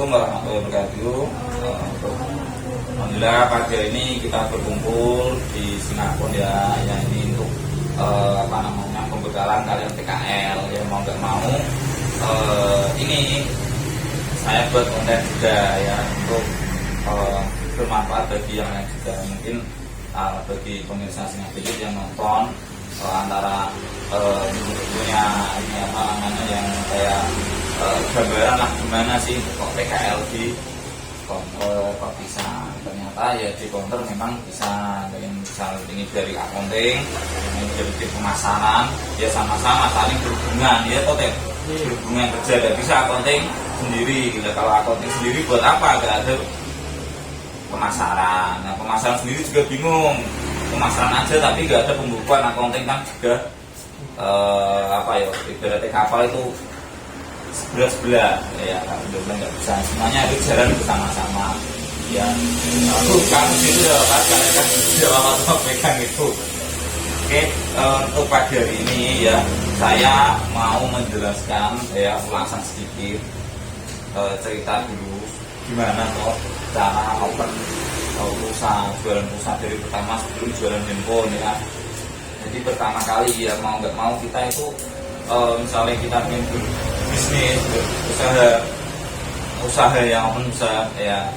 warahmatullahi wabarakatuh. Alhamdulillah pagi ini kita berkumpul di Sinapon ya ini untuk pembekalan kalian PKL ya, mau nggak mau ini saya buat konten juga ya untuk bermanfaat bagi yang lain juga, mungkin bagi pemirsa Sinapon yang nonton antara punya ini apa namanya yang kayak gambaran lah gimana sih kok PKL di counter kok bisa, ternyata ya di counter memang bisa yang misal ini dari accounting, ini dari pemasaran ya, sama-sama saling berhubungan ya toh berhubungan kerja. Dan bisa accounting sendiri gitu. Kalau accounting sendiri buat apa, gak ada pemasaran. Nah pemasaran sendiri juga bingung, pemasaran aja tapi gak ada pembukuan. Accounting kan juga apa ya, ibaratnya kapal itu sebelah ya, nggak bisa semuanya harus jalan bersama-sama ya. Kamu itu udah lepas kalian kan sudah pegang itu. Oke, untuk pagi hari ini ya saya mau menjelaskan ya, ulasan sedikit cerita dulu gimana toh cara open usaha, jualan usaha dari pertama sebelum jualan handphone ya. Jadi pertama kali ya mau nggak mau kita itu misalnya kita ingin bisnis, usaha yang usaha ya,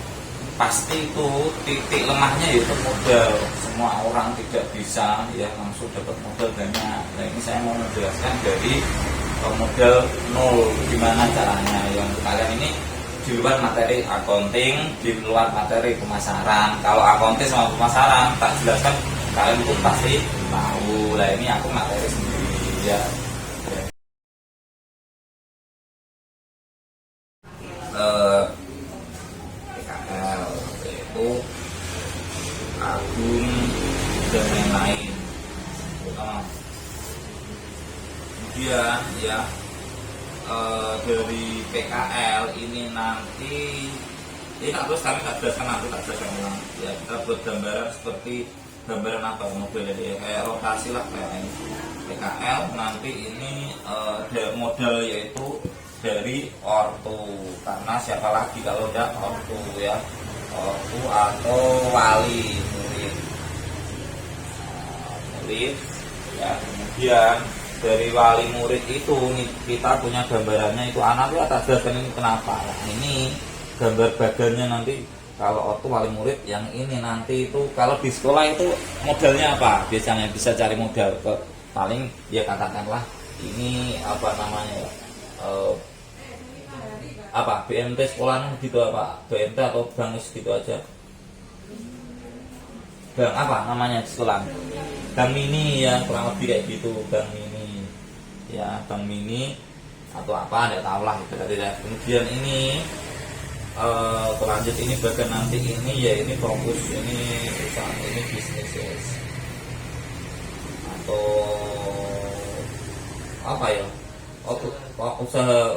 pasti itu titik lemahnya yaitu modal. Semua orang tidak bisa ya langsung dapat modal banyak. Nah ini saya mau menjelaskan dari modal nol gimana caranya. Yang kalian ini di luar materi accounting, di luar materi pemasaran. Kalau accounting sama pemasaran tak jelaskan kalian itu pasti tahu. Lah ini aku materi sendiri ya. PKL yaitu agung dan lain-lain. Kemudian ya dari PKL ini nanti ini tak terus kami tak jelaskan, nanti tak jelaskan ulang ya. Kita buat gambaran seperti gambaran apa modelnya ya, kayak rotasi lah kayak ini. PKL nanti ini modal yaitu dari ortu, karena siapa lagi kalau tidak ortu ya, ortu atau wali murid ya. Kemudian dari wali murid itu kita punya gambarannya, itu anak itu atas dasar ini kenapa. Nah, ini gambar bagannya nanti kalau ortu wali murid yang ini nanti itu kalau di sekolah itu modalnya apa biasanya, bisa cari modal ke paling ya katakanlah ini apa namanya ya, apa BMT sekolah gitu, apa BMT atau bank gitu aja, bank apa namanya di sekolah, bank mini ya, kurang lebih kayak gitu, bank mini ya, bank mini atau apa tidak tahu lah itu tidak. Kemudian ini lanjut ini bagian nanti ini ya, ini fokus ini usaha, ini bisnis atau apa ya, usaha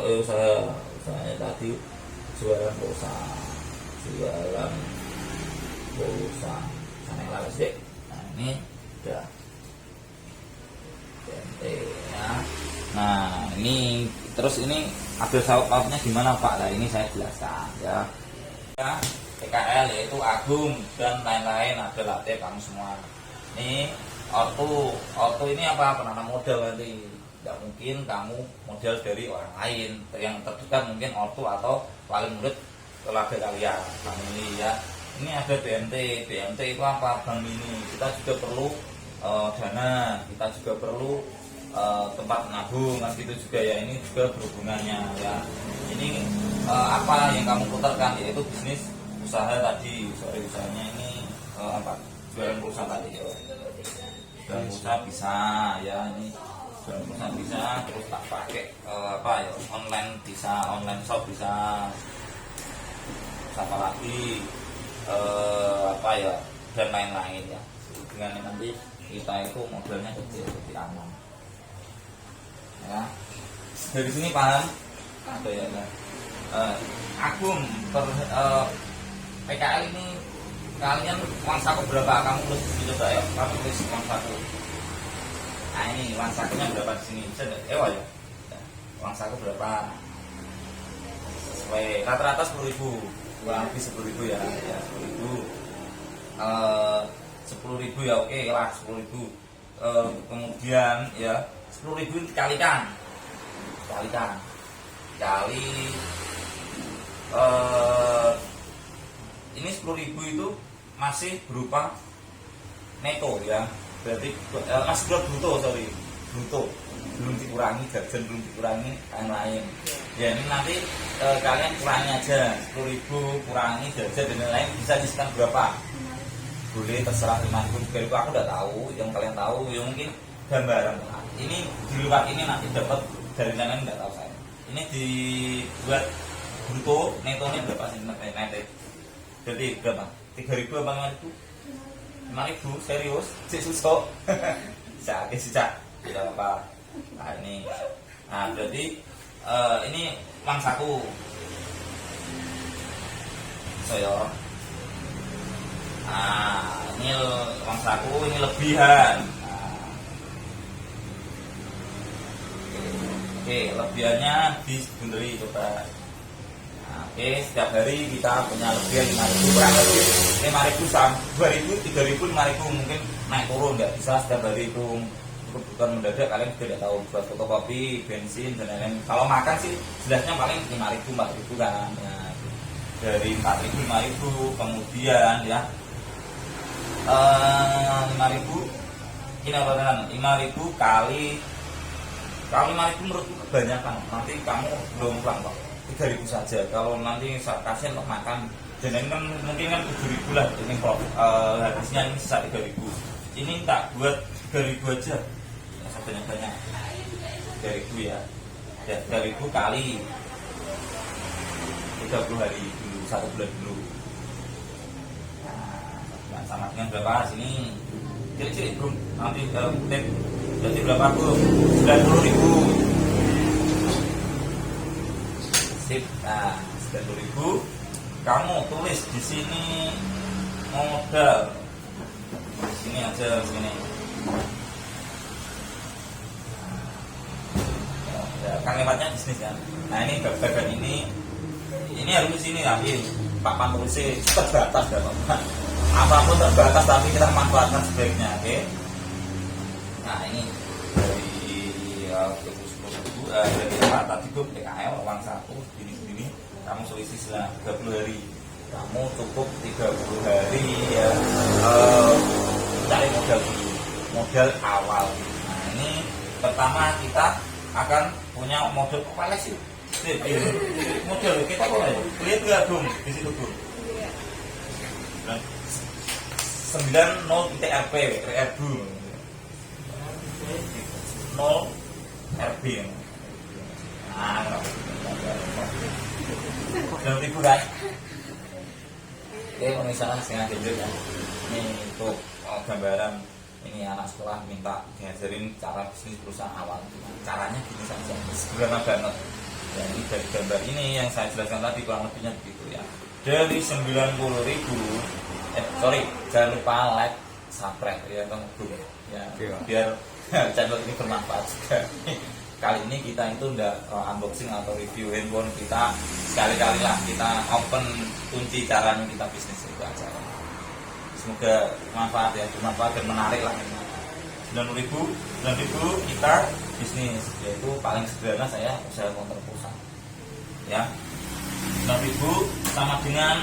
tadi jualan pulsa sana lawas deh. Nah ini udah BNT ya. Nah ini terus ini ada saut-sautnya gimana Pak? Nah ini saya jelaskan ya. PKL yaitu agung dan lain-lain, ada latih kamu semua. Ini ortu ini apa, penanam modal nanti. Tidak mungkin kamu modal dari orang lain, yang terdekat mungkin ortu atau wali murid keluarga kalian, bank ini ya. Ini ada BMT itu apa, bank ini. Kita juga perlu dana, kita juga perlu tempat menabung kan gitu juga ya. Ini juga berhubungannya ya. Ini apa yang kamu putarkan yaitu bisnis usaha tadi. Usahanya ini apa, jualan pulsa tadi ya. Jualan pulsa bisa ya, ini jualan pulsa bisa, terus tak pakai apa ya, online bisa, online shop bisa, apa lagi apa ya, dan lain-lain ya. Dengan nanti kita itu modelnya seperti aman ya. Dari sini paham ada ya kan? Agung PKL ini kalian uang saku berapa, kamu tulis di coba ya, kamu tulis uang saku. Nah ini uang sakunya berapa di sini, bisa enggak? Ya uang saku berapa? sesuai rata-rata 10.000, kurang lebih 10.000 ya, 10.000. 10.000 ya, oke lah 10.000. Kemudian ya 10.000 dikalikan kali ini 10.000 itu masih berupa neto ya, berarti masih bruto, belum dikurangi gajian, belum dikurangi lain-lain ya. Ini nanti kalian kurangi aja 10.000 kurangi jajan dan lain-lain, bisa disisihkan berapa, boleh terserah 5.000, 3.000, aku udah tahu. Yang kalian tahu ya mungkin gambaran ini di luar ini nanti dapat dari lain nggak tahu saya. Ini dibuat bruto, netonya berapa sih netto? Jadi berapa? 3.000 apa 5.000? 5.000 serius? Si susok? Bisa tidak apa. Nah ini, nah berarti ini uang saku. Saya. Nah ini uang saku, ini lebihan. Oke, lebihannya dibunderi coba. Nah, oke, setiap hari kita punya lebihan 5.000, kurang lebih 5.000, 2.000, 3.000, 5.000, mungkin naik turun, nggak bisa setiap hari itu. Kebutuhan mendadak kalian tidak tahu, buat fotokopi, bensin dan lain-lain. Kalau makan sih jelasnya paling 5.000, 4.000 kan. Nah, dari 4.000, 5.000, kemudian ya 5.000 ini apa kan? 5.000 kali 5.000 menurutku kebanyakan. Nanti kamu belum pulang kok, 3.000 saja. Kalau nanti kasihan untuk makan, dan ini kan mungkin kan 7.000 lah. Ini habisnya ini sisa 3.000. Ini tak buat 3.000 aja, banyak 3.000 ya. 3.000 kali 30 hari dulu, 1 bulan dulu. Nah, sama dengan berapa sini? Cilik bro, nanti jadi berapa bro? 90.000. Sip. Nah 90.000 kamu tulis di sini modal. Di sini aja, sini. Kan lewatnya bisnis kan. Nah ini bagian ini harus di sini tapi papan tulisnya terbatas ya Pak. Apapun terbatas tapi kita manfaatkan sebaiknya, oke? Nah ini dari 10.000 dari tadi itu PKL uang saku gini kamu selisih selama 30 hari, kamu cukup 30 hari ya cari modal dulu, modal awal. Nah ini pertama kita akan punya model apa sih? Model kita kok lihat nggak dong di situ bro? 90 RP, RB 0 RB. Nah, dalam ribu kan? Oke, misalnya setengah jam ya. Ini untuk gambaran ini anak sekolah minta diajarin cara bisnis perusahaan awal. Caranya gini saja, sederhana banget. Ya, ini dari gambar ini yang saya jelaskan tadi kurang lebihnya begitu ya. Dari 90.000, jangan lupa like, subscribe ya teman ya, biar channel ini bermanfaat juga. Kali ini kita itu udah unboxing atau review handphone kita, sekali-kali lah kita open kunci caranya kita bisnis itu aja. Semoga manfaat ya, bermanfaat dan menarik lah. 90.000 kita bisnis, yaitu paling sederhana saya usaha motor pulsa ya. 90.000 sama dengan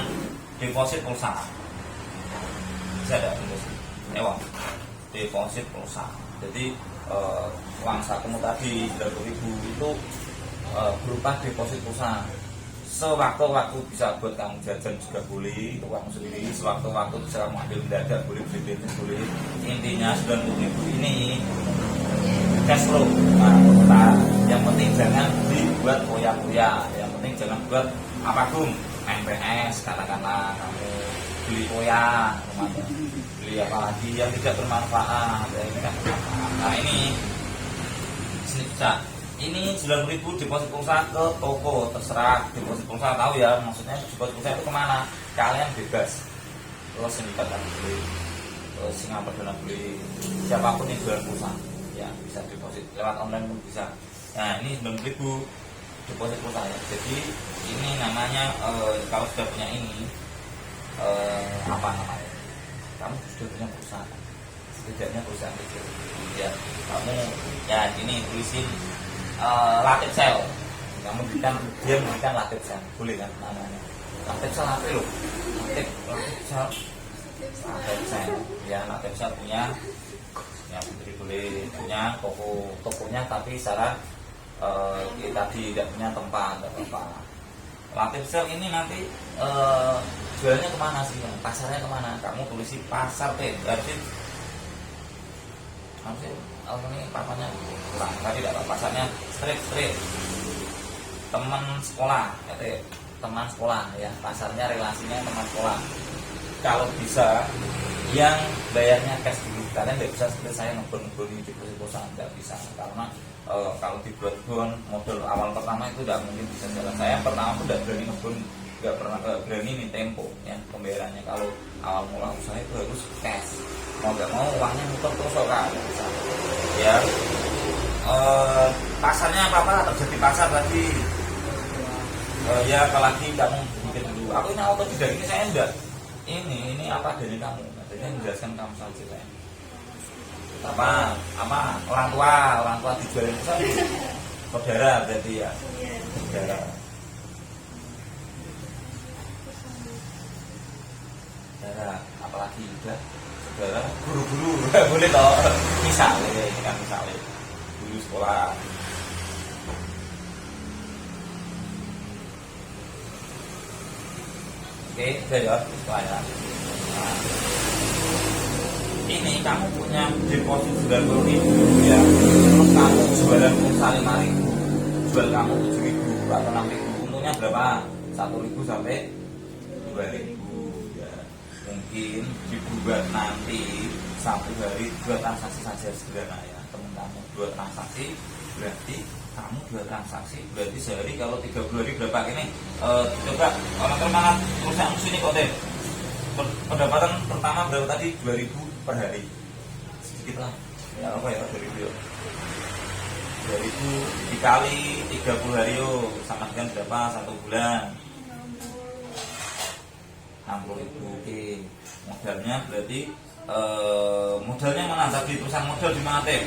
deposit pulsa. Bisa ada deposit pulsa. Jadi uang sakumu tadi 90.000 itu berupa deposit pulsa. Sewaktu-waktu bisa buat kamu jajan juga boleh, untuk kamu sendiri. Sewaktu-waktu bisa kamu ambil mendadak boleh, beli bensin boleh. Intinya 90.000 ini cash flow. Nah, yang penting jangan dibuat koya-koya. Yang penting jangan buat apapun MPS katakanlah kamu beli koya, beli apa lagi yang tidak bermanfaat. Nah ini sini bisa. Ini 9.000 deposit pulsa ke toko, terserah deposit pulsa, tahu ya maksudnya deposit pulsa itu kemana, kalian bebas. Terus sindikat beli, terus Singapura beli, siapapun yang jual pulsa ya bisa deposit lewat online pun bisa. Nah ini 9.000 deposit pulsa ya. Jadi ini namanya kalau sudah punya ini apa namanya? Kamu sudah punya perusahaan, setidaknya perusahaan kecil. Ya, kamu ya ini tulisin Latif Sel. Kamu berikan, dia memberikan Latif Sel, boleh kan namanya? Latif Sel apa loh? Latif Sel. Latif Sel. Ya, Latif Sel punya. Ya, Putri boleh punya tokonya, tapi secara kita tidak punya tempat, apa. Latif Sel ini nanti jualnya kemana sih? Pasarnya kemana? Kamu tulisi pasar teh, berarti ini papanya kurang tadi, tidak pasarnya straight teman sekolah, teman sekolah ya, pasarnya relasinya teman sekolah. Kalau bisa yang bayarnya cash dulu, kalian tidak bisa seperti saya ngebon di deposit pulsa, tidak bisa, karena kalau dibuat bon modal awal pertama itu tidak mungkin bisa jalan. Saya pertama pun tidak berani ngebon, nggak pernah berani nih tempo ya pembayarannya. Kalau awal mula usaha itu harus cash, mau nggak mau uangnya muter terus kan bisa ya. Pasarnya apa terjadi pasar tadi ya, apalagi kamu bikin dulu. Aku ini auto tidak, ini saya enggak, ini apa dari kamu, jadi menjelaskan kamu saja saya. Apa orang tua dijualin saudara berarti ya, saudara. Apalagi udah saudara guru-guru boleh toh, misalnya ini kan misalnya guru sekolah. Oke, udah ya, setelah ya. Nah, ini kamu punya deposit 90.000 ya, terus kamu jualan pulsa 5.000, jual kamu 7.000 atau 6.000, untungnya berapa? 1.000 sampai 2.000 ya. Mungkin dibuat nanti satu hari 2 transaksi saja sederhana ya, teman kamu 2 transaksi, berarti kamu 2 transaksi, berarti sehari kalau 30 hari berapa ini? Coba orang perusahaan sini kok deh, pendapatan pertama berapa tadi? 2.000 per hari, sedikit lah ya, apa ya 2.000 yuk, 2.000 dikali 30 hari yuk, sama dengan berapa? 1 bulan 60.000. Oke, modalnya berarti modalnya mana tadi, perusahaan modal di mana teh?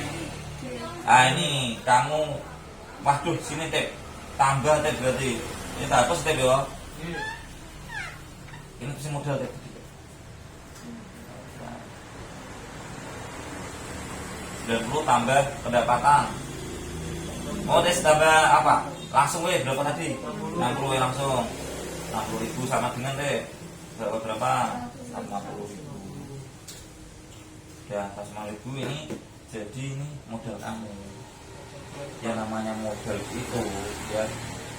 Ah ini kamu, waduh sini teh tambah teh, berarti ini tak apa teh ya, ini pasti modal teh. Dan perlu tambah pendapatan. Oh tes tambah apa? Langsung berapa tadi? 60 langsung 60.000 sama dengan berapa? 150.000 ya, 150.000 ini jadi ini modal kamu ya. Namanya modal itu ya,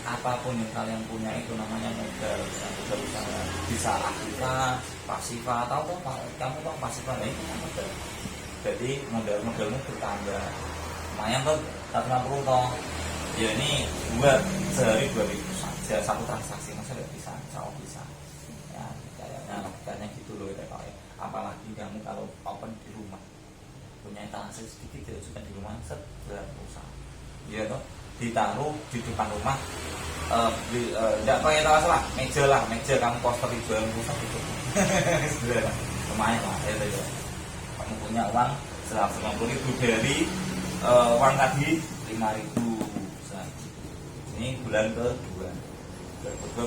apapun yang kalian punya itu namanya modal. Yang bisa aktiva, pasifa, atau apa kamu tahu pasifa ini modal. Jadi modalmu bertambah lumayan tuh 150 toh ya. Ini buat sehari 2.000 saja satu transaksi, masa nggak bisa? Insya bisa ya, kayaknya gitu loh ya. Apalagi kamu kalau open di rumah, punya etalase sedikit tidak juga di rumah, set usaha ya toh, ditaruh di depan rumah, tidak pakai etalase lah, meja kamu poster di jualan pusat itu lumayan lah ya. Kamu punya uang 150.000 dari uang tadi 5.000. Ini bulan kedua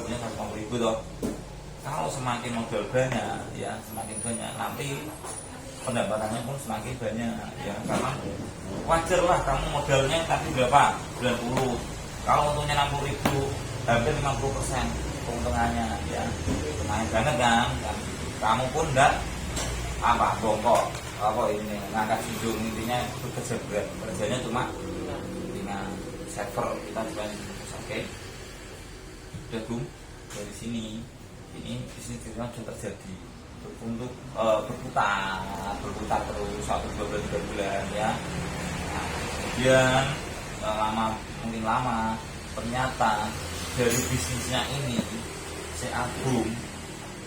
punya 150.000 toh. Kalau semakin modal banyak ya, semakin banyak nanti pendapatannya pun semakin banyak ya, karena wajar lah kamu modalnya tadi berapa? 90. Kalau untungnya 60.000, hampir 50% keuntungannya ya, lumayan banget kan. Kamu pun enggak apa bongkok apa ini ngangkat hidung, intinya bekerja berat, kerjanya cuma dengan server kita juga. Oke, udah Bung, dari sini ini bisnis kita sudah terjadi untuk berputar terus 1, 2 bulan 3 bulan ya. Nah, kemudian mungkin lama ternyata dari bisnisnya ini si Agung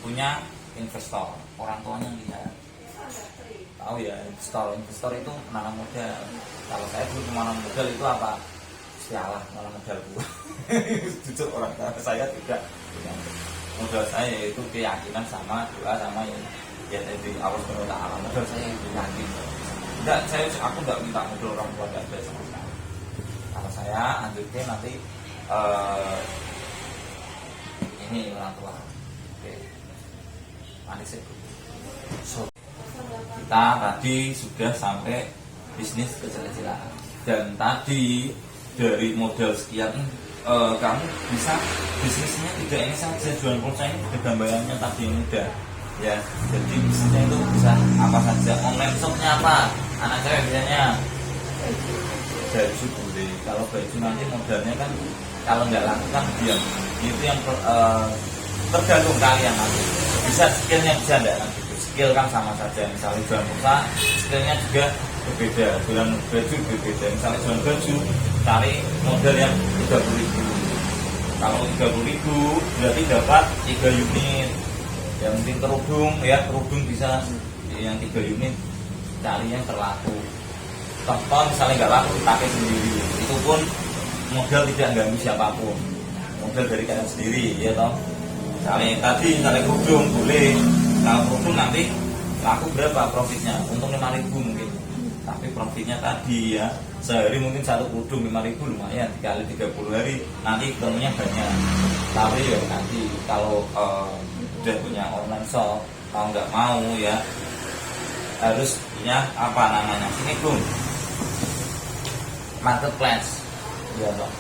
punya investor, orang tuanya lihat. Tahu ya, investor itu menanam modal. Kalau saya dulu menanam modal itu apa? sialah malah modal gua. Jujur orang tua saya tidak. Modal saya yaitu keyakinan sama doa sama ya tadi Allah SWT. Modal saya itu yakin. Enggak, aku enggak minta modal orang tua, enggak ada sama sekali. Kalau saya lanjutkan nanti ini orang tua. Oke. Mari so, kita tadi sudah sampai bisnis kecil-kecilan dan tadi dari modal sekian kamu bisa bisnisnya tidak ini saja jualan pulsa ini ada gambarannya tadi yang mudah ya, jadi bisnisnya itu bisa apa saja. Online shopnya apa, anak saya biasanya baju boleh, kalau baju nanti modalnya kan kalau nggak laku kan diam, itu yang tergantung kalian nanti bisa skillnya bisa enggak nanti. Skill kan sama saja, misalnya jualan pulsa skillnya juga berbeda, jualan baju berbeda. Misalnya jualan baju cari model yang 30.000, kalau 30.000 berarti dapat 3 unit. Yang penting kerudung ya, kerudung bisa yang 3 unit, cari yang terlaku. Contoh misalnya nggak laku dipakai sendiri, itu pun model tidak ganggu siapapun, model dari kalian sendiri ya toh. Misalnya kerudung boleh, kalau kerudung nanti laku berapa profitnya, untung 5.000 mungkin, tapi profitnya tadi ya sehari mungkin satu kerudung 5.000 lumayan, dikali 30 hari nanti ketemunya banyak. Tapi ya nanti kalau udah punya online shop mau nggak mau ya harus punya apa namanya sini bung, marketplace ya toh,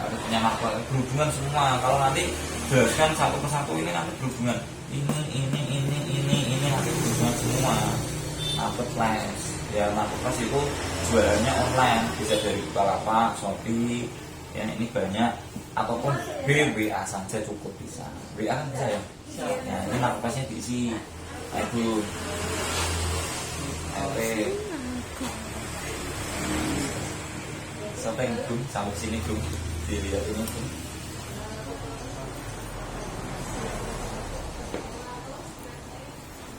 harus punya marketplace berhubungan semua. Kalau nanti jelaskan satu persatu ini nanti berhubungan ini nanti berhubungan semua. Marketplace ya, marketplace itu jualannya online, bisa dari Bukalapak, Shopee ya, ini banyak, ataupun WA saja cukup bisa. WA kan bisa ya, ya ini marketplace-nya diisi itu sampai bung sampai sini bung, dilihat ini bung.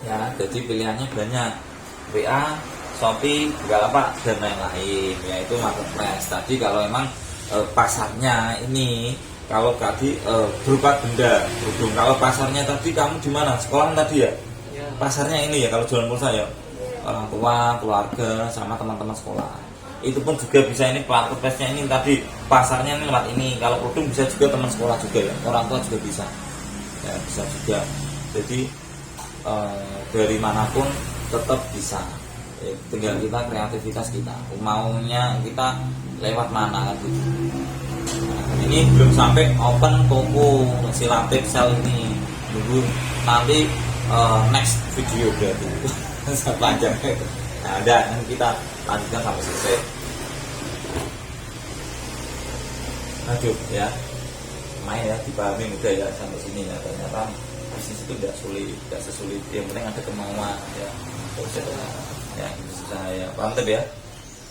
Ya, jadi pilihannya banyak, WA, Shopee, Bukalapak dan lain-lain, yaitu marketplace. Tadi kalau emang pasarnya ini kalau tadi berupa benda berhubung, kalau pasarnya tadi kamu di mana? Sekolah tadi ya? Pasarnya ini ya kalau jualan pulsa ya, orang tua, keluarga, sama teman-teman sekolah. Itu pun juga bisa, ini marketplace-nya ini tadi pasarnya ini lewat ini. Kalau produk bisa juga teman sekolah juga ya, orang tua juga bisa. Ya, bisa juga. Jadi dari manapun tetap bisa. Tinggal kita kreativitas kita, maunya kita lewat mana kan gitu. Ini belum sampai open toko silatif sel ini, nunggu nanti next video berarti panjang. Nah, dan kita lanjutkan sampai selesai. Aduh ya, main ya, dipahami mudah ya sampai sini ya. Ternyata bisnis itu tidak sulit, tidak sesulit, yang penting ada kemauan ya. Proses ya, saya paham tadi ya.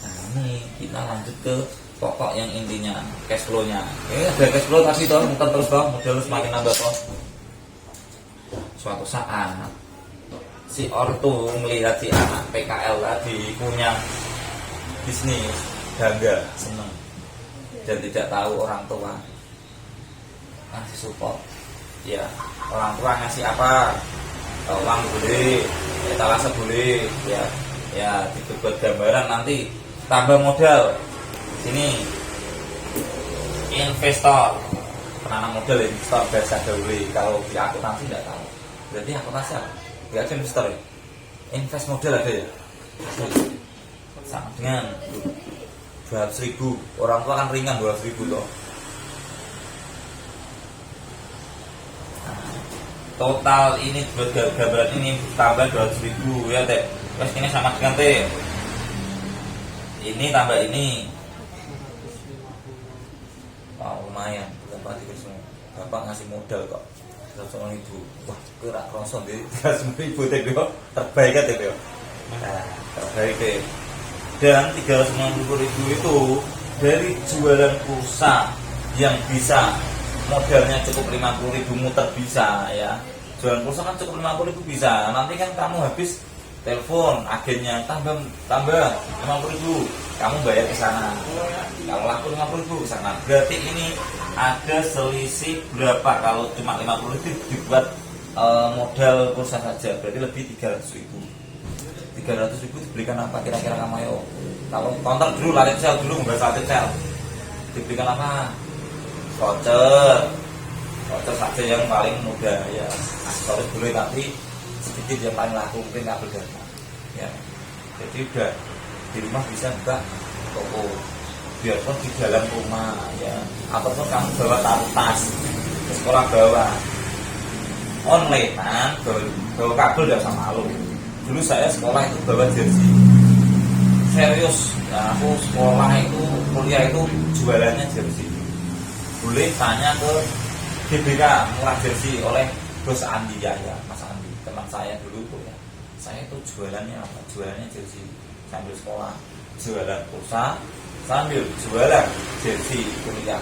Nah ini kita lanjut ke pokok yang intinya, cash flow-nya. Ada cash flow tadi toh, muter terus toh, modal semakin nambah toh. Suatu saat si ortu melihat si anak PKL tadi punya bisnis, bangga, senang, dan tidak tahu orang tua ngasih support. Ya, orang tua ngasih apa? Uang boleh, etalase boleh, ya dibuat gambaran nanti tambah modal. Sini investor, penanam modal, investor bahasa gaul. Kalau di akuntansi tidak tahu. Berarti akuntansi apa? Tidak ada investor ya? Invest modal ada ya? Sama dengan 200.000, orang tua kan ringan 200.000 toh. Total ini buat gambaran ini tambah 200.000 ya teh. Terus ini sama dengan teh. Ini tambah ini. Wah, lumayan. Berapa dikasih? Bapak ngasih modal kok 300.000. Wah, kira rosong di 300.000 teh kok. Terbaik kan teh kok. Nah, terbaik deh. Dan 390.000 itu dari jualan pulsa yang bisa modalnya cukup 50.000 muter bisa ya. Jualan pulsa kan cukup 50.000 bisa. Nanti kan kamu habis telepon agennya tambah 50.000, kamu bayar ke sana. Kalau laku 50.000 ke sana, berarti ini ada selisih berapa? Kalau cuma 50.000 dibuat modal pulsa saja, berarti lebih 300.000. 300.000 diberikan apa kira-kira kamu ayo? Kalau counter dulu, lari sel dulu, nggak salah sel. Diberikan apa? Voucher saja yang paling mudah ya. Aksesoris boleh tapi sedikit yang paling laku mungkin kabel data ya. Jadi udah di rumah bisa buka toko biarpun di dalam rumah ya, ataupun kamu bawa tas ke sekolah bawa online kan, bawa kabel gak sama malu. Dulu saya sekolah itu bawa jersey serius ya, aku sekolah itu kuliah itu jualannya jersey. Boleh tanya ke GBK murah jersey oleh Bos Andi ya, Mas Andi teman saya dulu tuh ya. Saya itu jualannya apa? Jualannya jersey sambil sekolah, jualan pulsa sambil jualan jersey kuliah.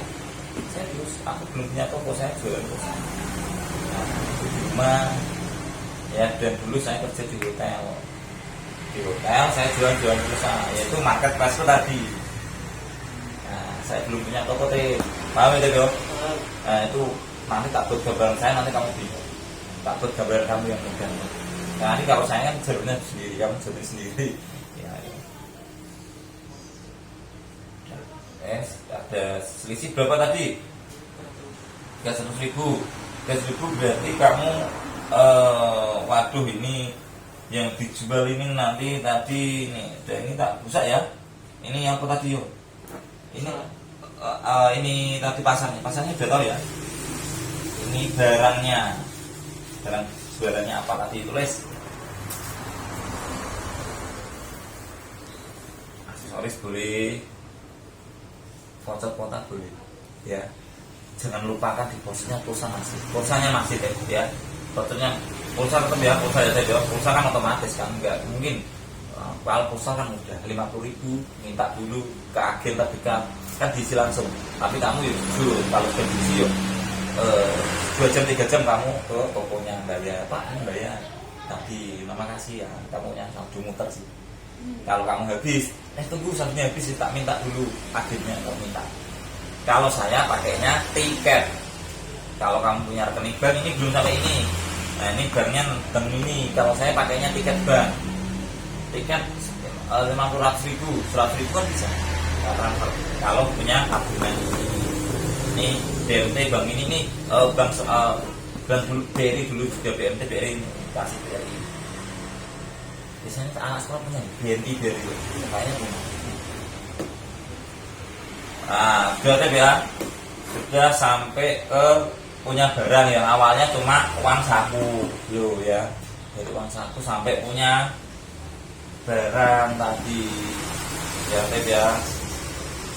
Saya terus aku belum punya toko, saya jualan pulsa. Nah, di rumah ya, dan dulu saya kerja di hotel. Di hotel saya jualan pulsa, yaitu marketplace itu tadi. Nah, saya belum punya toko teh, paham itu dong? Nah itu nanti tak buat gambaran saya, nanti kamu bingung. Tak buat gambaran kamu yang mudah. Nah nanti kalau saya kan jalurnya sendiri, kamu jalurnya sendiri. Ya, ya. Ada selisih berapa tadi? 300.000. 300.000 berarti kamu waduh ini yang dijual ini nanti tadi ini tak rusak ya. Ini apa tadi yo? Ini tadi pasarnya udah tahu ya. Ini barang jualannya apa tadi, tulis. Aksesoris boleh, voucher kota boleh, ya. Jangan lupakan depositnya pulsanya masih ya. Vouchernya pulsa tetap ya, pulsa ya saya pulsa kan otomatis kan, nggak mungkin. Kalau pulsa kan udah 50.000, minta dulu ke agen terdekat kan diisi langsung. Tapi kamu yuk jujur, kalau sudah diisi yuk 2 jam 3 jam kamu ke tokonya bayar, Pak ini bayar tadi, terima kasih ya, kamu yang langsung muter sih. Kalau kamu habis, tunggu sampai habis sih, tak minta dulu agennya, kamu minta. Kalau saya pakainya tiket. Kalau kamu punya rekening bank, ini belum sampai ini. Nah ini banknya dan ini, kalau saya pakainya tiket bank. Tiket 50.000, 100.000 kan bisa transfer. Kalau punya tabungan ini BMT bank ini nih, bank dulu BRI dulu juga BMT BRI ini kasih BRI. Biasanya anak sekolah punya BNI BRI, kayaknya punya. Nah, sudah ya, sudah sampai ke punya barang yang awalnya cuma uang saku, yo ya, dari uang saku sampai punya barang tadi, ya ya.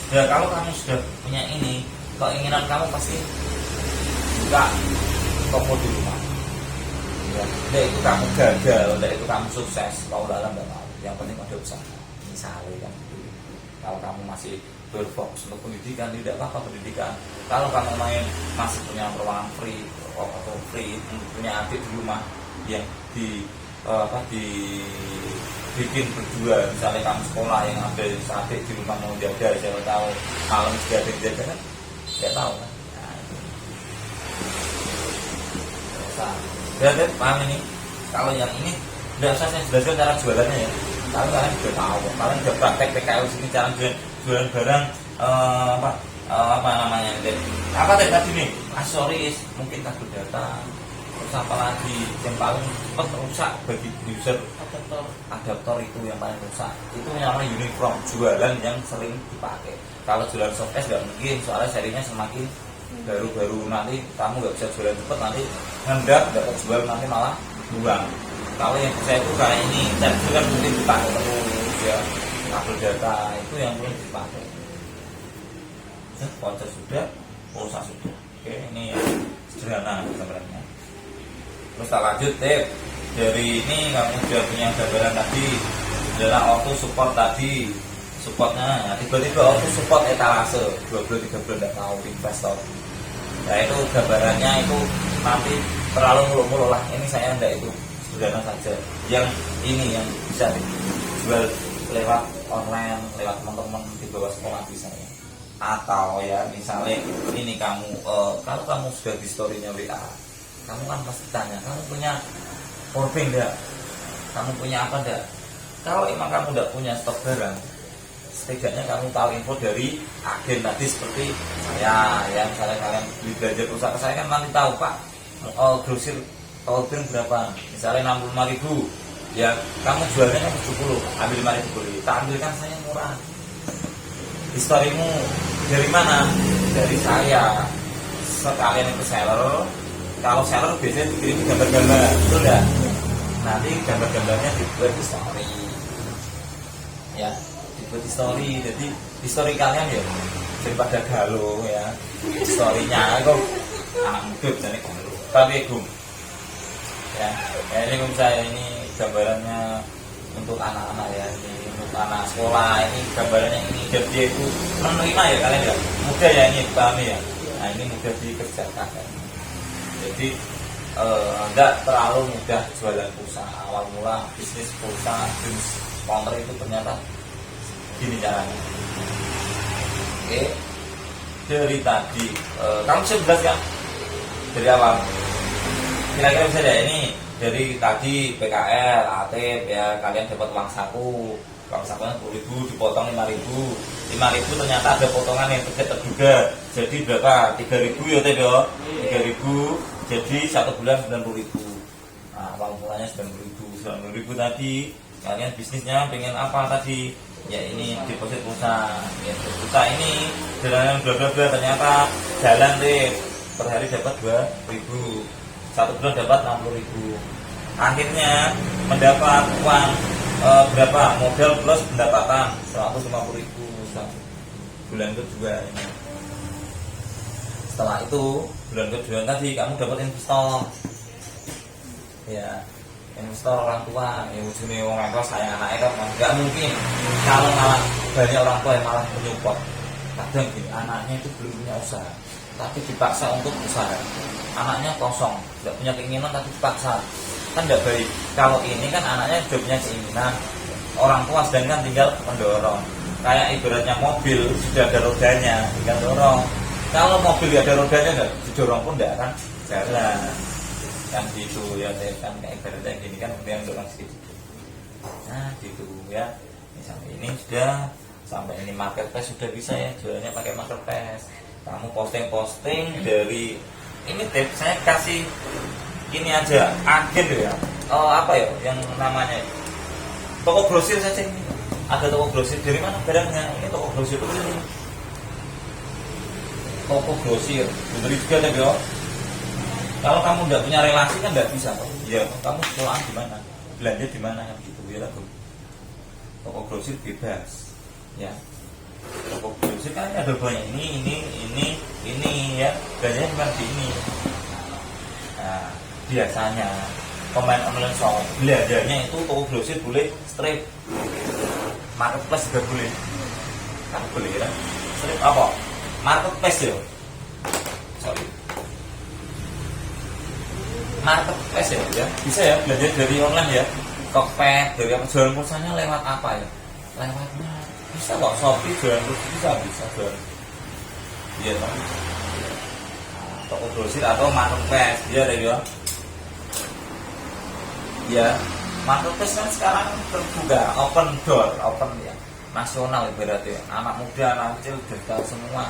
Sudah, kalau kamu sudah punya ini, keinginan kamu pasti buka toko di rumah. Ya, itu kamu gagal, itu kamu sukses, kalau dalam nggak tahu. Yang penting ada usaha. Misalnya kan, kalau kamu masih berfokus untuk pendidikan, tidak apa-apa pendidikan. Kalau kamu masih punya ruangan free atau free, punya adik di rumah yang bikin berdua, misalnya kamu sekolah yang ada adik di rumah mau jaga, siapa tahu malam juga ada yang jaga kan, nggak tahu kan. Nah, paham ini? Kalau yang ini tidak usah saya jelaskan cara jualannya ya. Kalian sudah tahu, kalian sudah praktek PKL sini cara jualan barang apa namanya apa tadi nih, aksesoris, mungkin kabel data, terus apa lagi yang paling cepat rusak bagi user, adaptor itu yang paling rusak. Itu namanya uniform, jualan yang sering dipakai. Kalau jualan softcase nggak mungkin, soalnya serinya semakin baru-baru, nanti kamu nggak bisa jualan cepat, nanti nggak jual, nanti malah buang. Kalau yang saya itu kayak ini, saya kan mungkin dipakai terus ya, kabel data itu yang belum dipakai. Voucher sudah, pulsa sudah. Oke, ini yang sederhana sebenarnya. Terus tak lanjut tip. Dari ini kamu sudah punya gambaran tadi, adalah auto support tadi, supportnya. Nah, tiba-tiba auto support etalase 2 bulan 3 bulan tidak tahu investor. Nah itu gambarannya itu nanti terlalu muluk-muluk lah. Ini saya enggak itu sederhana saja. Yang ini yang bisa dijual lewat online, lewat teman-teman di bawah sekolah bisa ya. Atau ya misalnya ini kamu kalau kamu sudah di storynya WA, kamu kan pasti tanya, kamu punya powerbank enggak? Kamu punya apa enggak? Kalau emang kamu enggak punya stok barang, setidaknya kamu tahu info dari agen tadi seperti saya ya, misalnya kalian beli belanja pulsa saya kan nanti tahu Pak grosir powerbank berapa, misalnya 65.000 ya, kamu jualnya kan 70, ambil 5.000 beli, tak ambilkan saya murah. Historimu dari mana? Dari saya. Sekalian itu seller. Kalau seller biasanya dikirim gambar-gambar, betul enggak? Nanti gambar-gambarnya dibuat di story. Ya, dibuat di story. Jadi di story kalian ya daripada galau ya. Di storynya kok anak muda misalnya galau. Tapi gum. Ya, ini saya ini gambarannya untuk anak-anak ya, ini untuk anak sekolah, ini gambarannya ini jadi itu menerima ya kalian ya, mudah ya ini pahami ya. Nah ini mudah dikerjakan ya. Jadi enggak terlalu mudah jualan pulsa. Awal mula bisnis pulsa, bisnis counter itu ternyata gini caranya. Oke, dari tadi kamu bisa jelaskan dari awal. Kira-kira bisa deh ini dari tadi PKL, ATIP ya, kalian dapat uang sakunya 10.000 dipotong 5.000 ternyata ada potongan yang tidak terduga, jadi berapa? 3.000 ya Teh ya, 3.000 jadi 1 bulan 90.000. Nah awal mulanya 90.000 tadi, kalian bisnisnya pengen apa tadi? Ya ini deposit pulsa ya, pulsa ini jalan bla bla bla, ternyata jalan deh, per hari dapat 2.000, 1 bulan dapat 60.000. Akhirnya mendapat uang berapa? Modal plus pendapatan 150.000 bulan kedua ini. Setelah itu bulan kedua tadi kamu dapat investor. Ya, investor orang tua. Ya ujungnya orang tua sayang anaknya kan nggak mungkin kalau malah banyak orang tua yang malah menyupport. Kadang gini, anaknya itu belum punya usaha, tapi dipaksa untuk usaha. Anaknya kosong, tidak punya keinginan tapi dipaksa, kan tidak baik. Kalau ini kan anaknya sudah punya keinginan, orang tua sedangkan tinggal mendorong. Kayak ibaratnya mobil sudah ada rodanya, tinggal dorong. Kalau mobil tidak ada rodanya, nggak didorong pun tidak akan jalan. Kan gitu ya, kan kayak ibaratnya gini kan yang dorong sedikit. Nah gitu ya. Misalnya ini sudah sampai ini marketplace sudah bisa ya, jualannya pakai marketplace. Kamu posting dari ini tips saya kasih ini aja agen ya, apa ya yang namanya toko grosir saja ini, ada toko grosir. Dari mana barangnya? Ini toko grosir itu ini. Toko grosir beli juga ya. Kalau kamu tidak punya relasi kan tidak bisa toh. Ya kamu sekolahan di mana, belanja di mana kan gitu ya. Toko grosir bebas ya. Toko grosir kan ada banyak ini ya, belanjanya bukan di ini. Nah, biasanya pemain online shop belanjanya itu toko grosir boleh strip, marketplace juga boleh, kan boleh kan? Strip apa? Marketplace ya, sorry, marketplace ya, bisa ya belanja dari online ya, Tokped, dari apa jualan pulsanya lewat apa ya? Lewatnya bisa kok, Shopee jualan pulsa bisa jualan. Iya toh. Toko grosir atau marketplace dia ada ya. Ya, marketplace kan sekarang terbuka, open door, open ya. Nasional ibaratnya. Anak muda, anak kecil udah tahu semua.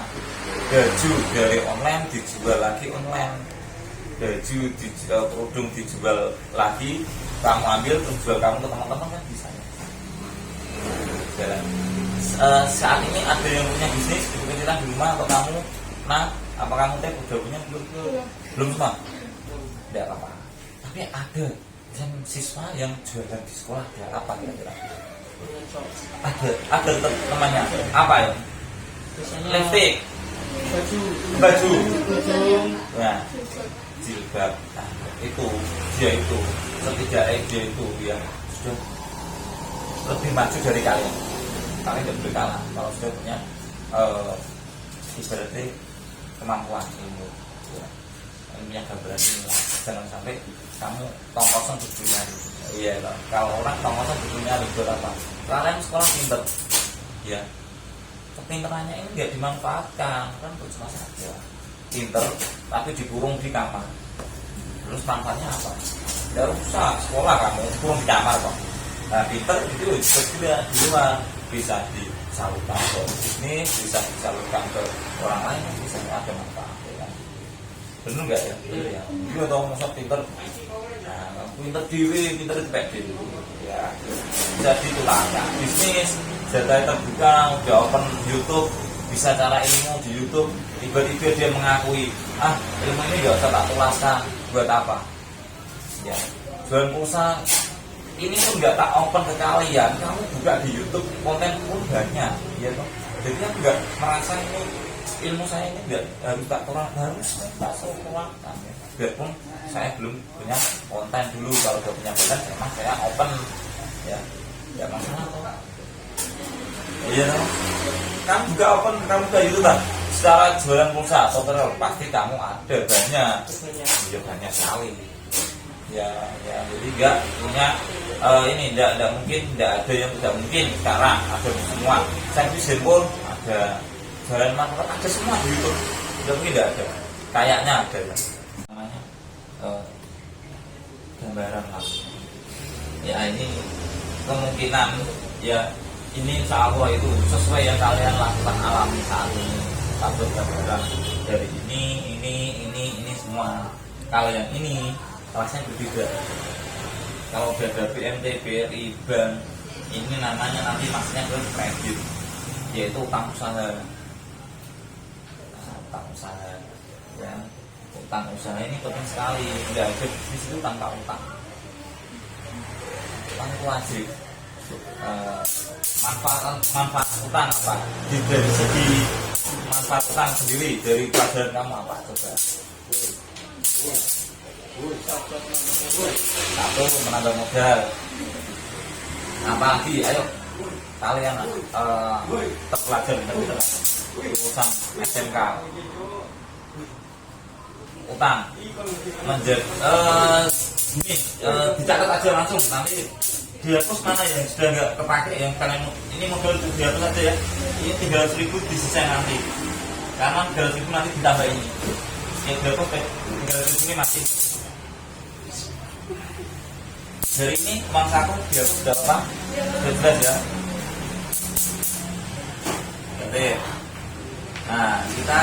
Baju dari online dijual lagi online. Baju dijual, kerudung dijual lagi, kamu ambil terus jual kamu ke teman-teman kan bisa ya. Jalan. Saat ini ada yang punya bisnis kecil-kecilan di rumah atau kamu? Nah, apa kamu teh udah punya belum semua? Tidak apa-apa. Tapi ada yang siswa yang jualan di sekolah ada apa kira-kira? Ada temannya apa ya? Lipstick, baju, nah, jilbab. Nah, itu setidaknya dia itu ya sudah lebih maju dari kalian. Kalian tidak boleh kalah kalau sudah punya ibaratnya kemampuan ilmu ya. punya gambaran inilah. Jangan sampai kamu tong kosong butuhnya. Iya loh. Kalau orang tong kosong butuhnya buat apa? Kalian sekolah pinter, ya. Kepinterannya ini nggak dimanfaatkan, kan cuma saja pinter tapi dikurung di kamar. Terus manfaatnya apa? Tidak usah sekolah kamu dikurung di kamar kok. Nah, pinter itu juga di luar, bisa disalurkan ke bisnis, bisa disalurkan ke orang lain, bisa ada manfaat, ya kan? Benar nggak ya? Iya. Dia tahu masa pinter, nah, pinter dewi, pinter itu baik dewi, ya. Jadi itulah ya, bisnis. Data terbuka, udah open YouTube, bisa cara ilmu di YouTube. Tiba-tiba dia mengakui, ilmu ini nggak usah tak tulaskan, buat apa? Ya, jualan pulsa ini pun nggak tak open ke kalian, kamu buka di YouTube, konten pun banyak, ya toh. Jadi aku nggak merasa ini ilmu saya ini nggak harus tak tularkan, ya. Biarpun saya belum punya konten dulu, kalau udah punya konten, memang saya open, ya, nggak masalah toh. Iya, kamu juga open, kamu juga YouTube kan? Secara jualan pulsa, software pasti kamu ada banyak, ya banyak sekali. Ya, jadi nggak punya ini, tidak mungkin, tidak ada yang tidak mungkin sekarang ada semua. Servis handphone ada, jualan market ada semua di YouTube. Tidak mungkin tidak ada, kayaknya ada ya. Namanya gambaran lah. Ya ini kemungkinan ya. Ini insya Allah itu sesuai yang kalian lakukan alami saat ini. Satu gambaran dari ini semua. Kalau yang ini kelasnya berbeda. Kalau udah ada BMT, BRI, bank, ini namanya nanti maksudnya ke kredit, yaitu utang usaha. Utang usaha, ya. Utang usaha ini penting sekali. Tidak ada bisnis itu tanpa utang. Utang itu wajib. Manfaat utang apa? Dari segi manfaat utang sendiri, dari pelajaran kamu apa? Coba. Satu, menambah modal. Apa lagi? Ayo kalian terpelajar urusan SMK. Utang menjadi ini dicatat aja langsung, nanti dihapus mana yang sudah nggak kepake, yang kalian ini modal dihapus aja ya. Ini 300.000 disisa nanti, karena 300.000 nanti ditambah ini. Yang dihapus 300.000 ini masih. Dari ini uang saku dihapus berapa? Sudah jelas ya. Oke. Nah kita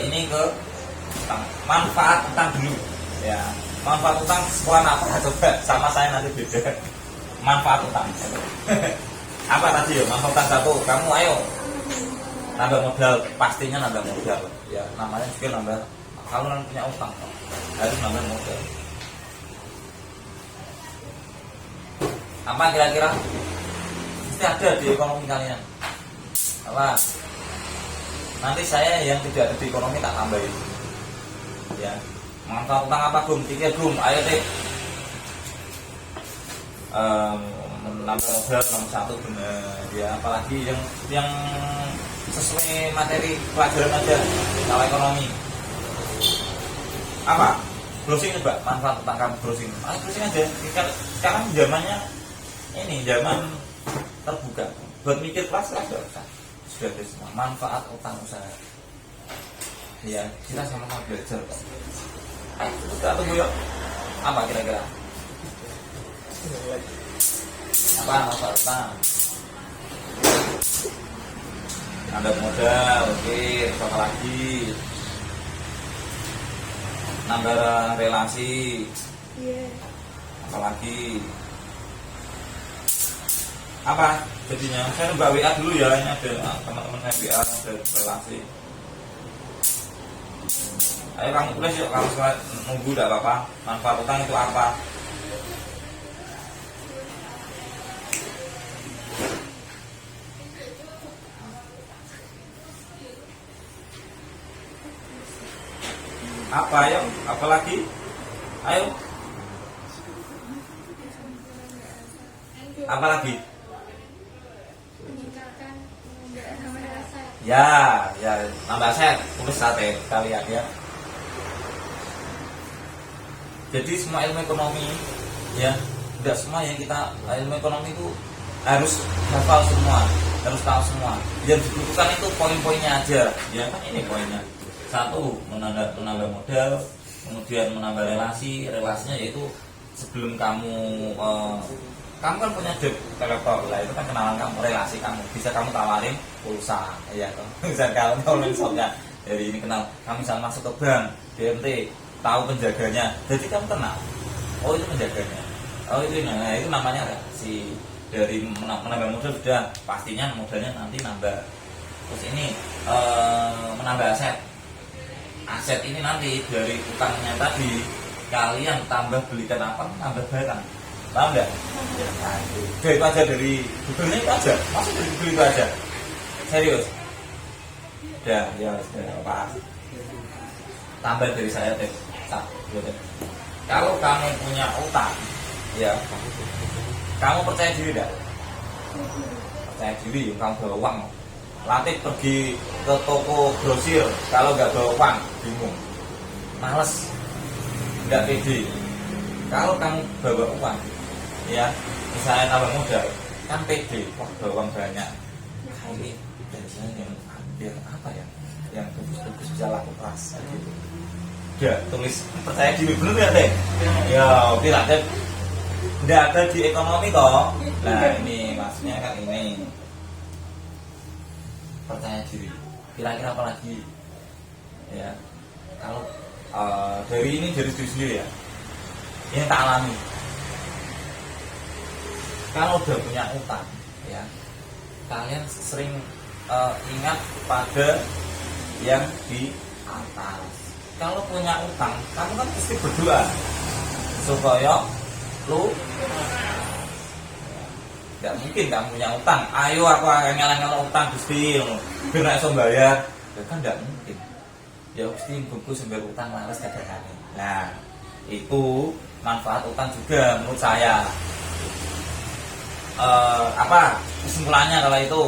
ini ke manfaat utang dulu ya. Manfaat utang sekolah apa? Coba sama saya nanti beda. Manfaat utang apa tadi ya? Manfaat utang satu, kamu ayo nambah modal, pastinya nambah modal ya, namanya juga nambah. Kalau orang punya utang harus nambah modal. Apa kira-kira mesti ada di ekonomi kalian? Apa? Nanti saya yang tidak ada di ekonomi tak tambahin ya. Manfaat utang apa Gum? Pikir Gum, ayo deh. Menambah modal nomor satu benar ya, apalagi yang sesuai materi pelajaran aja. Kalau ekonomi apa? Browsing coba, manfaat utang kamu browsing. Ayo browsing aja. Sekarang zamannya ini zaman terbuka. Buat mikir kelas nggak usah. Sudah ada semua manfaat utang usaha. Ya, kita sama-sama belajar. Ayo kita tunggu yuk. Apa kira-kira? Apa manfaat utang? Nambah modal, oke. Apa lagi? Nambah relasi. Apa lagi? Apa jadinya? Saya nambah WA dulu ya. Ini ada teman-teman saya WA ada relasi. Ayo kamu tulis yuk, kamu nunggu tidak apa-apa. Manfaat utang itu apa? Apa ayo? Apalagi? Ayo. Apa lagi? Ya, nambah set, tulis sate kalian ya. Jadi semua ilmu ekonomi ya, tidak semua yang kita ilmu ekonomi itu harus hafal semua, harus tahu semua. Yang dibutuhkan itu poin-poinnya aja. Ya kan ini poinnya. Satu, menambah modal, kemudian menambah relasinya yaitu sebelum kamu kamu kan punya developer lah, itu kan kenalan kamu, relasi kamu, bisa kamu tawarin pulsa, ya toh. Bisa kamu tawarin shopnya, dari ini kenal, kamu bisa masuk ke bank, BMT, tahu penjaganya, jadi kamu kenal, oh itu penjaganya, oh itu namanya relasi. Dari menambah modal sudah, pastinya modalnya nanti nambah. Terus ini menambah aset ini nanti dari utangnya tadi kalian tambah belikan apa, tambah barang. Paham nggak? Ya, itu aja dari Google-nya itu aja. Masuk dari Google itu aja. Serius. Ya, pas. Tambah dari saya deh. Kalau kamu punya utang, ya, kamu percaya diri enggak? Percaya diri, kamu bawa uang. Latih pergi ke toko grosir, kalau nggak bawa uang, bingung, males, nggak pede. Kalau kamu bawa uang, ya, misalnya tambah modal, kan pede, wah bawa uang banyak. Ini biasanya yang apa ya, yang bagus-bagus bisa laku keras, gitu. Ya, tulis percaya diri, bener nggak deh? Ya, tidak ada di ekonomi toh. Nah ini maksudnya kan ini percaya diri. Kira-kira apa lagi? Ya, kalau dari diri sendiri ya, ini tak alami. Kalau udah punya utang, ya, kalian sering ingat pada yang di atas. Kalau punya utang, kamu kan pasti berdoa supaya lu nggak mungkin kamu punya utang. Ayo aku ngelang utang Gusti, biar iso bayar. Ya kan nggak mungkin. Ya Gusti buku sambil utang laras kadang-kadang. Nah, itu manfaat utang juga menurut saya. Apa kesimpulannya kalau itu?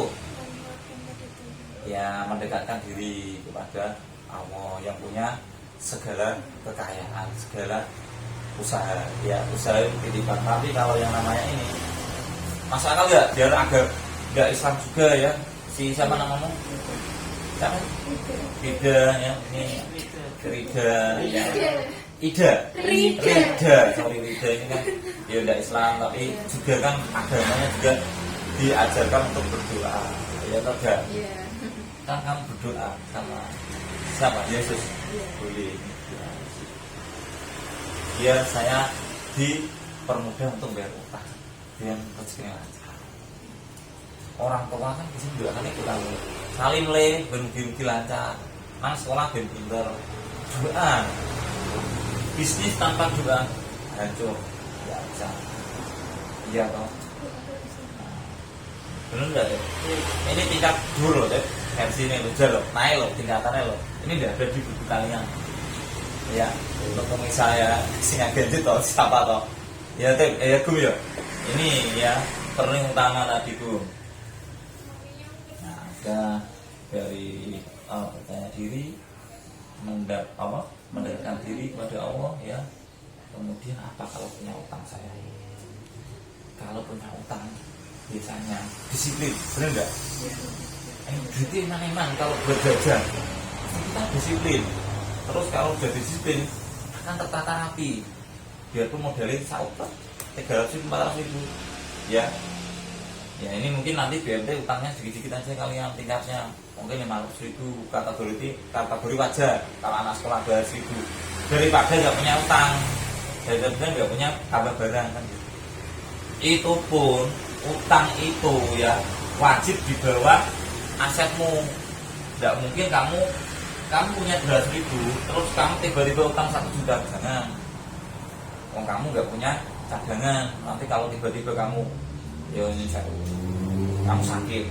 Ya mendekatkan diri kepada Allah yang punya segala kekayaan, segala usaha, ya usaha titipan. Tapi kalau yang namanya ini masuk akal nggak? Biar agak nggak Islam juga ya. Si siapa namamu? Siapa? Ida ya, ini Rida ya. Rida, sorry Rida ini kan ya udah Islam tapi juga kan agamanya juga diajarkan untuk berdoa, ya toh enggak? Kan kamu berdoa sama siapa? Yesus. Boleh. Biar saya dipermudah untuk bayar utang, biar rezekinya lancar. Orang tua kan bisa juga kan itu kamu salim le, ben lancar, nang sekolah ben pinter, doa. Bisnis tanpa doa hancur, nggak bisa. Iya toh. Benar nggak ya? Ini tingkat dulu deh, versi ini lo jalo, naik lo, tingkatannya lo. Ini udah ada di buku kalian. Ya, untuk misalnya singa gadget toh siapa toh? Ya gum ya. Ini ya perling utama tadi gum. Nah, ada dari percaya diri, mendekatkan diri kepada Allah ya. Kemudian apa kalau punya utang saya? Kalau punya utang biasanya disiplin, benar enggak? Duitnya emang kalau berjajan kita disiplin. Terus kalau udah disiplin akan tertata rapi. Biarpun modalnya sauter 300.000-400.000 ya. Ya ini mungkin nanti BMT utangnya sedikit-sedikit aja kalian tingkatnya. Mungkin 500.000 kategori wajar. Kalau anak sekolah 200.000 daripada nggak punya utang, daripada nggak punya kabar barang kan gitu. Itu pun utang itu ya wajib dibawa asetmu. Nggak mungkin kamu punya 200.000 terus kamu tiba-tiba utang 1 juta, jangan. Kamu nggak punya cadangan, nanti kalau tiba-tiba kamu kamu sakit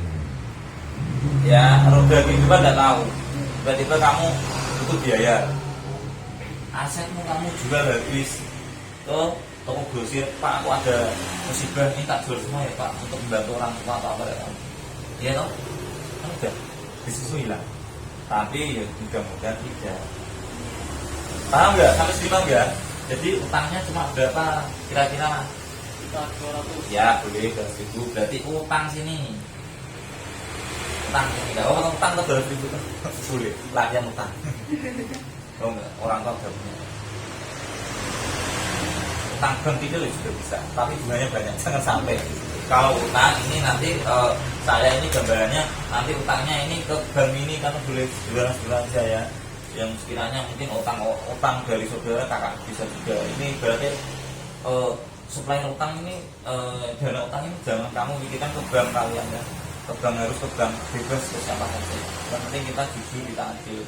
ya, roda kehidupan nggak tahu, tiba-tiba kamu butuh biaya, asetmu kamu jual habis ke toko grosir, Pak aku ada musibah ini tak jual semua ya Pak untuk membantu orang tua atau apa ya, iya toh kan udah bisnis hilang. Tapi ya mudah-mudahan tidak. Paham nggak? Sampai sini nggak? Jadi utangnya cuma berapa kira-kira? Kita 200. Ya boleh 200.000, berarti utang sini. Utang sini, kalau utang ke 200.000 kan boleh, latihan utang. Oh enggak, orang tua enggak punya. Utang bank itu juga bisa, tapi bunganya banyak, jangan sampai. Kalau utang ini nanti saya ini gambarannya nanti utangnya ini ke bank ini kan boleh sebulan saya yang sekiranya mungkin utang dari saudara kakak bisa juga. Ini berarti supplier utang ini dana utang ini jangan kamu pikirkan ke bank kalian ya, ke bank harus ke bank bebas ke siapa saja. Yang penting kita jujur, kita adil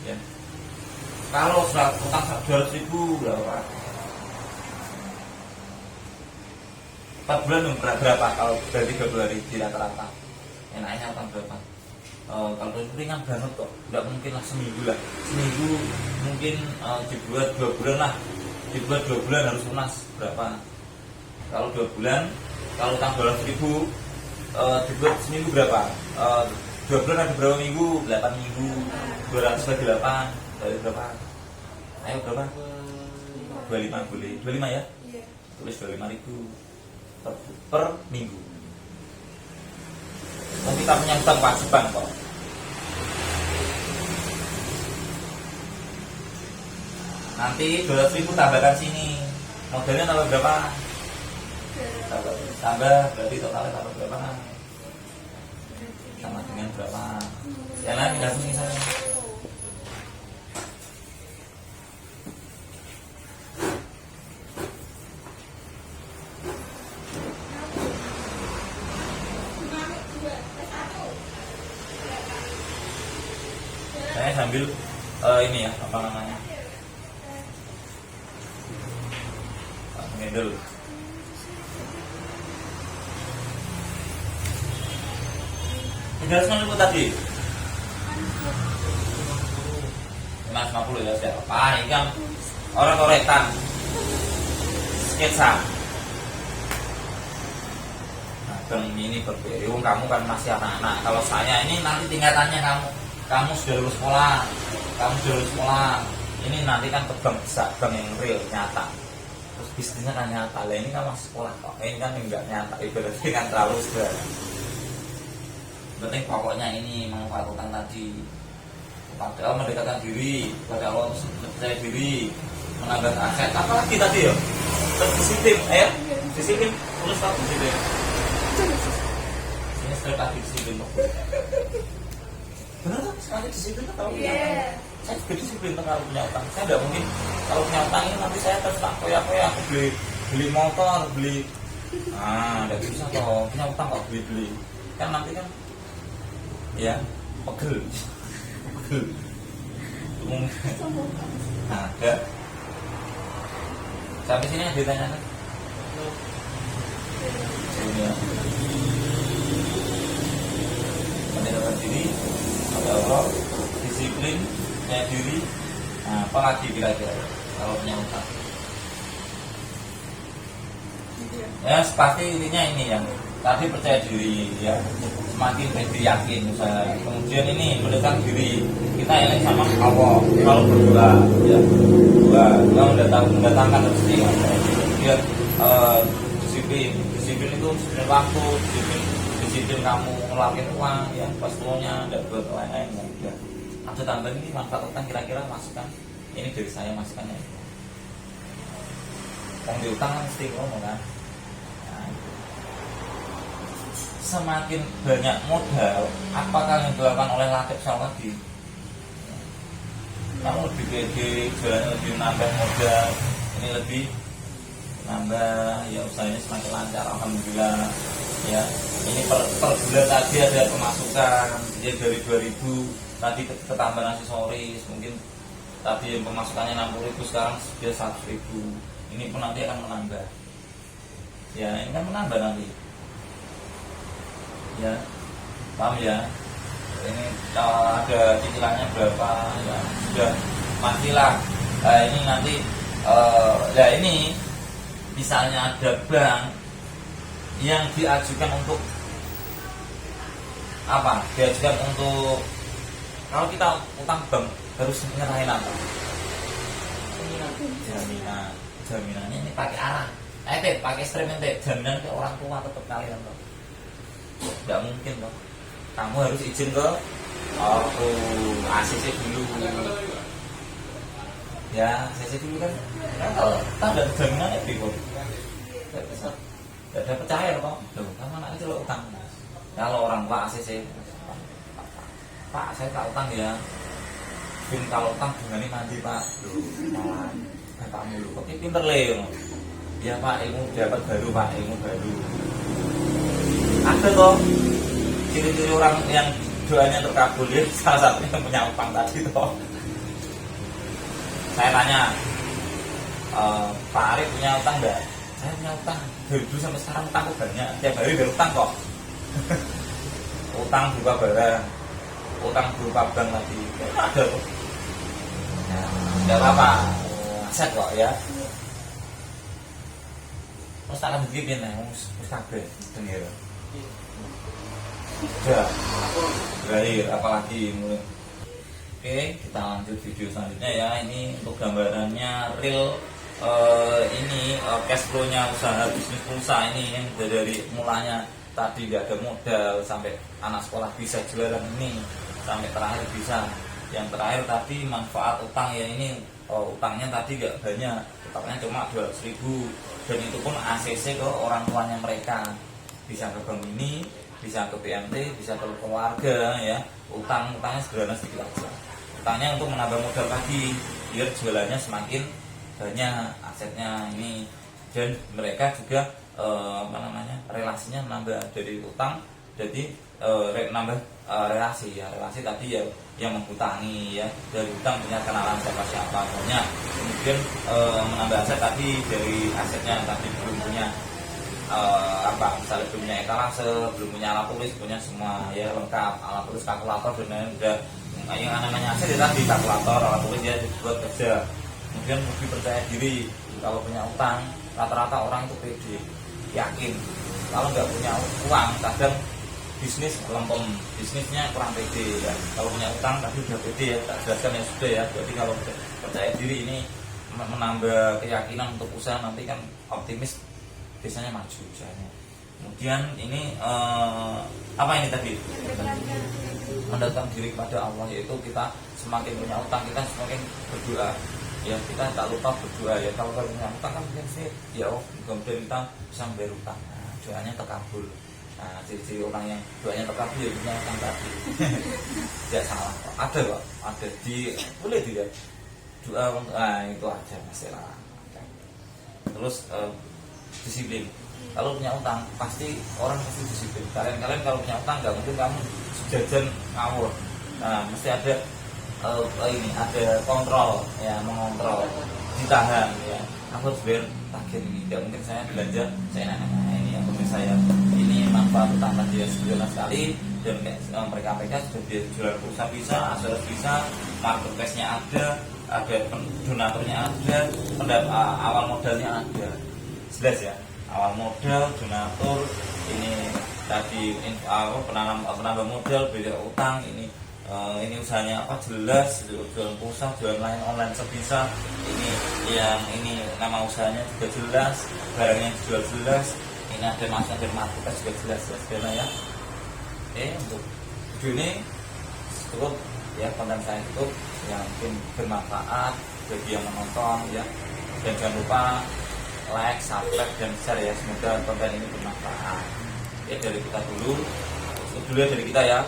ya. Kalau utang 200.000 berapa? 4 bulan berapa? Kalau dari 30 hari di rata-rata enaknya utang berapa? Kalau ringan banget kok, tidak mungkin lah seminggu lah. Seminggu mungkin dibuat 2 bulan lah, dibuat 2 bulan harus lunas berapa? Kalau 2 bulan, kalau utang 200.000 dibuat seminggu berapa? 2 bulan ada berapa minggu? 8 minggu. 200 bagi 8 dari berapa? Ayo berapa? 25 boleh. 25 ya? Tulis 25.000 per minggu. Oh, kita punya utang kewajiban kok. Nanti 200.000 tambahkan sini. Modalnya tambah berapa? Tambah berarti totalnya tambah berapa? Sama dengan berapa? Ya nanti langsung ini saya. Saya sambil ini ya, apa namanya, handle. Udah 90 tadi 550 ya siapa? Ini kan orang korekan sketsa. Nah, ini berbeda. Kamu kan masih anak-anak. Kalau saya ini nanti tingkatannya kamu sudah lulus sekolah, ini nanti kan ke bank bisa, bank yang real, nyata. Terus bisnisnya kan nyata, lah ini kan masih sekolah kok, ini kan enggak nyata, ibaratnya kan terlalu sederhana. Penting pokoknya ini manfaat utang tadi, padahal mendekatkan diri pada Allah, percaya diri, menambah aset, apalagi tadi ya, disiplin, disiplin, tulis tahu disiplin. Ini sudah tadi disiplin. Benar kan? Sekali disiplin kalau punya utang. Saya juga disiplin kalau punya utang. Saya tidak mungkin kalau punya utang ini nanti saya terus tak koyak-koyak aku beli motor, beli. Tidak bisa kalau punya utang kok beli. Kan nanti kan ya pegel. Ada. Sampai sini ada ditanyakan. Ini ya. Mendekatkan diri pada Allah, disiplin, percaya diri. Nah, apa lagi kira-kira kalau punya utang? Ya pasti intinya ini ya. Tadi percaya diri ya, semakin lebih yakin usaha. Kemudian ini mendekatkan diri. Kita ini sama Allah. Kalau berdoa ya, doa mendatangkan rezeki. Kemudian disiplin itu disiplin waktu, disiplin kamu ngeluarin uang ya, pas semuanya tidak buat lain-lain ya. Ada tambahan ini manfaat utang kira-kira masukkan. Ini dari saya masukkan ya. Yang diutang kan mesti ngomong kan. Semakin banyak modal, apakah yang dilakukan oleh Latif Sawadi? Kamu lebih pede, jalannya lebih nambah modal, ini lebih nambah, ya usahanya semakin lancar, alhamdulillah. Ya, ini per bulan tadi ada pemasukan, ya dari 2.000 tadi ketambahan aksesoris, mungkin tadi yang pemasukannya 60.000 sekarang sudah 100.000. Ini pun nanti akan menambah. Ya, ini kan menambah nanti. Ya, paham ya? Ini ada cicilannya berapa ya, sudah pastilah. Nah ini nanti ya ini misalnya ada bank yang diajukan untuk apa? Diajukan untuk, kalau kita utang bank harus nyerahin apa? Jaminan. jaminannya ini pakai arah. Pakai strem ente, jaminan ke orang tua tetap kalian loh. Nggak mungkin loh. Kamu harus izin ke ACC dulu. Ya, ACC dulu kan. Kalau tak ada jaminan ya bingung. Tidak ada percaya loh, tuh, kamu anak itu lo utang. Kalau orang tua ACC, Pak, saya tak utang ya. Mungkin kalau utang dengan ini mandi Pak. Malah bapakmu lu, kok pinter Leo. Ya Pak, ilmu dapat baru Pak, ilmu baru. Ada toh ciri-ciri orang yang doanya terkabul ya, salah satunya yang punya utang tadi toh. Saya tanya, Pak Arif punya utang enggak? Saya punya utang. Dari dulu sampai sekarang utangku banyak. Tiap hari berutang kok. Utang berupa barang, utang berupa bank lagi. Ada tuh. Ya, enggak apa-apa. Aset kok ya. Terus tak lanjut gini nih, mus kabeh denger. Udah, berakhir apalagi mulai. Oke, kita lanjut video selanjutnya ya. Ini untuk gambarannya real cash flow-nya usaha bisnis pulsa ini yang dari mulanya tadi nggak ada modal sampai anak sekolah bisa jualan ini sampai terakhir bisa. Yang terakhir tadi manfaat utang ya ini utangnya tadi nggak banyak, utangnya cuma 200.000 dan itu pun ACC ke orang tuanya mereka, bisa ke bank ini, bisa ke BMT, bisa ke keluarga ya. Utangnya sederhana sedikit aja. Utangnya untuk menambah modal lagi biar jualannya semakin banyak asetnya ini, dan mereka juga relasinya menambah dari utang jadi nambah relasi ya, relasi tadi ya yang menghutangi ya, dari utang punya kenalan siapa banyak, kemudian menambah aset tadi dari asetnya tadi belum punya misalnya belum punya etalase, belum punya alat tulis, punya semua ya lengkap, alat tulis, kalkulator dan lain-lain udah. Yang namanya aset ya tadi kalkulator, alat tulis ya buat kerja. Kemudian lebih percaya diri. Kalau punya utang, rata-rata orang itu pede, yakin. Kalau nggak punya uang, kadang bisnis lempem, bisnisnya kurang pede ya. Kalau punya utang tadi udah pede ya, tak jelaskan ya sudah ya. Jadi kalau percaya diri ini menambah keyakinan untuk usaha, nanti kan optimis, biasanya maju usahanya. Kemudian ini apa ini tadi? Mendekatkan diri kepada Allah, yaitu kita semakin punya utang kita semakin berdoa. Ya kita tak lupa berdoa ya, kalau punya utang kan mungkin sih ya kemudian kita bisa membayar utang, nah, doanya terkabul. Nah ciri orang yang doanya terkabul ya punya utang tadi. Tidak salah kok, ada kok, ada di boleh tidak doa untuk itu aja masalah. Terus disiplin. Kalau punya utang pasti orang pasti disiplin. Kalian kalau punya utang nggak mungkin kamu jajan ngawur. Nah mesti ada ini ada kontrol ya, mengontrol, ditahan ya. Aku harus bayar tagihan ini, tidak mungkin saya belanja saya nanya ini yang penting saya ini manfaat utama dia sederhana sekali, dan mereka sudah jualan pulsa bisa, asuransi bisa, marketplace-nya ada donaturnya ada, awal modalnya ada, jelas ya, awal modal, donatur, ini tadi penambah modal, beda utang, ini usahanya apa jelas, jualan pulsa, jualan lain online sebisa, ini nama usahanya juga jelas, barangnya dijual jelas, ini ada masuk dari market juga jelas karena ya. Untuk video ini cukup ya, konten saya cukup yang mungkin bermanfaat bagi yang menonton ya, dan jangan lupa like, subscribe, dan share ya, semoga konten ini bermanfaat ya. Dari kita dulu ya dari kita ya.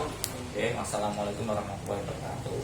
Oke, wassalamualaikum warahmatullahi wabarakatuh.